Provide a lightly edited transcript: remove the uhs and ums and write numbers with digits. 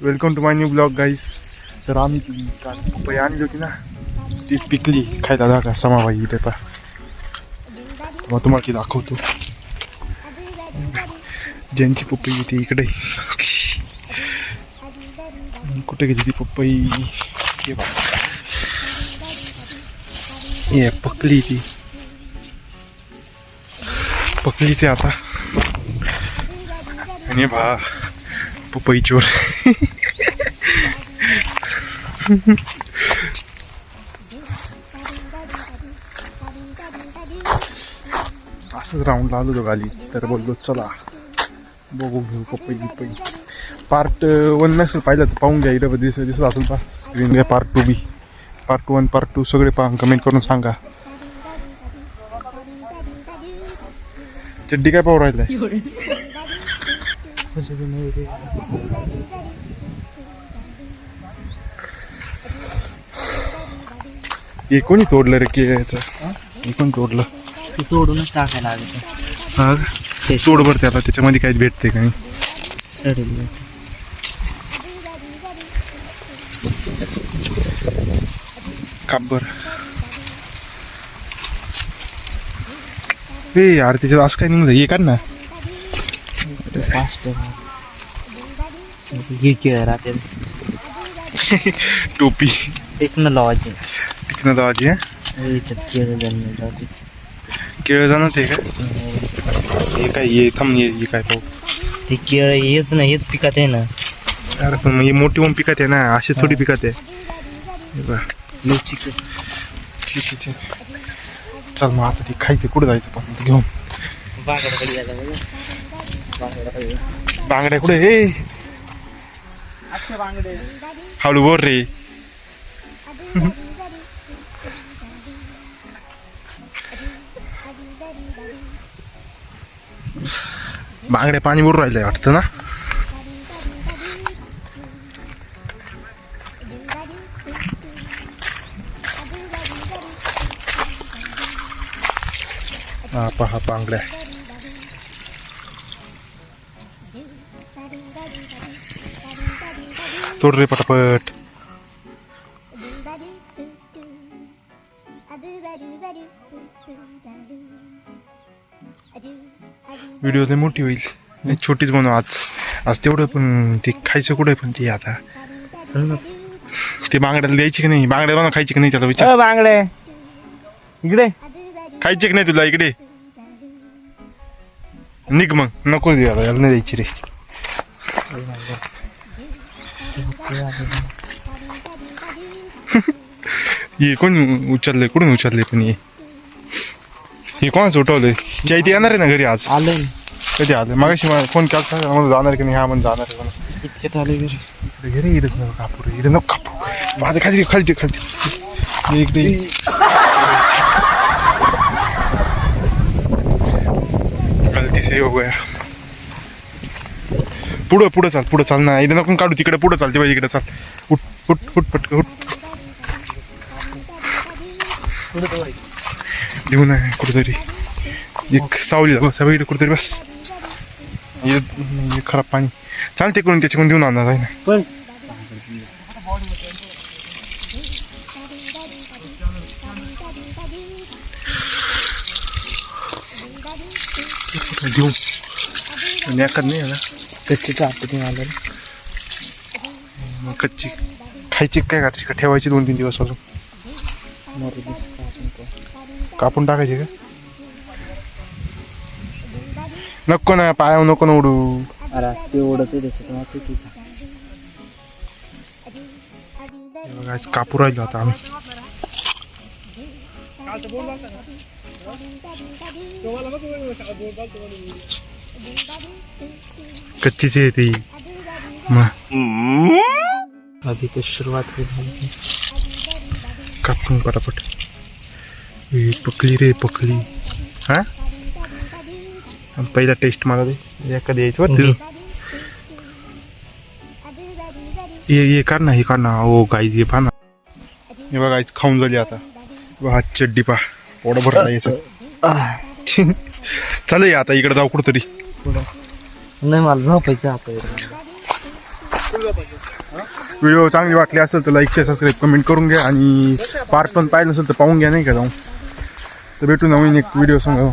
Welcome to my new blog guys. तर आम्ही काल पपई आणली होती ना, तीच पिकली खायला जागा समाबाई इथे पा. मग तुम्हाला ती दाखवतो. ज्यांची पपई येते इकडे. कुठे गेली ती पपई? हे पकली ती, पकलीचे आता. आणि भा पपई चोर. असंच राऊंडला आलो होतो गाली, तर बोललो चला बघू घेऊ पपई गिपई. पार्ट 1 नसेल पाहिलं तर पाहून घ्या, इथं दिसत असेल पा स्क्रीन घ्या. पार्ट 2 बी, पार्ट 1 पार्ट 2 सगळे पहा, कमेंट करून सांगा. चड्डी काय पाहू राहिलाय? हे कोणी तोडलं रे केळ्याचं? हे कोणी तोडलं? ते तोडूनच टाकायला लागत. हा तोड भर त्याला, त्याच्यामध्ये काहीच भेटते का नाही? सडेल काबर. हे यार त्याच्यात असं काय निघलं? हे काढ ना. फास्ट हे केळ राहते. टोपी टेक्नॉलॉजी टेक्नॉलॉजी आहे. याच्यात केळ जाते. केळ जाणं ते का? हे काय? हे थांब, हे काय पाहू. ते केळ हेच ना, हेच पिकात आहे ना. अरे पण हे मोठी होऊन पिकात आहे ना, अशी थोडी पिकात आहे. मिरची ठीक. चल मग आता ते खायचं. कुठं जायचं पण घेऊन? बांगड्या कुठे? हे हळू बोल रे. बांगड्या पाणी भरून राहिलंय वाटतं ना. हा पहा बांगड्या. तोड रे पटापट. व्हिडिओ लय मोठी होईल, नाही छोटीच बनव आज तेवढं. पण ते खायचं कुठे? पण ते आता ते बांगड्याला द्यायची की नाही? बांगड्या बनव खायची की नाही त्याला विचार. बांगडे इकडे खायची की नाही तुला? इकडे निघ मग. नको देऊ आता, याला नाही द्यायची रे. हे कोण उचललंय? कुठून उचललंय? पण हे कोणाच उठवलंय? जय ते येणार आहे ना घरी आज? आलं. कधी आलं? मगाशी मला फोन केला, मला जाणार की नाही? हा म्हणून जाणार आहे म्हणून. इतक्यात आले घरी. घरी इकडे नको कापू रे, इकडे नको कापू. माझं खाली इकडे. गलती से हो गया. पुढं चाल ना. इकडे नको काढू, तिकडे पुढं चालते पाहिजे. इकडे चाल. उठ पटकन उठ. देऊ ना कुठेतरी एक सावली इकडे कुठेतरी बस. हे खराब पाणी चालते करून त्याच्याकडून देऊन आणणार आहे ना. पण देऊ एखाद नाही ना. कच्ची चापटी आलं. मग कच्ची खायची काय करायची का? ठेवायची 2-3 दिवस अजून. कापून टाकायची का? नको ना, पायावर नको ना उडू. अरे ते ओढत कापू राहिलो आता आम्ही. कच्चीच आहे ती. अभी तो शुरुआत हुई. कापून पटापट. पकली रे पकली. हा पहिला टेस्ट मला दे. कधी यायचं बरं. ये काढ ना, हे काढ ना. हो गाईज हे पहा ना. हे बघा गाईज खाऊन झाली आता. हा चड्डी पहा, पोडा भरला यायचं. चालेल आता इकडे जाऊ कुठंतरी. नाही मला झोपायचं आता. व्हिडिओ चांगली वाटली असेल तर लाईक शेअर सबस्क्राईब कमेंट करून घ्या आणि पार्ट पण पाहिलं नसेल तर पाहून घ्या नाही का जाऊन. तर भेटू नवीन एक व्हिडिओ सांगा.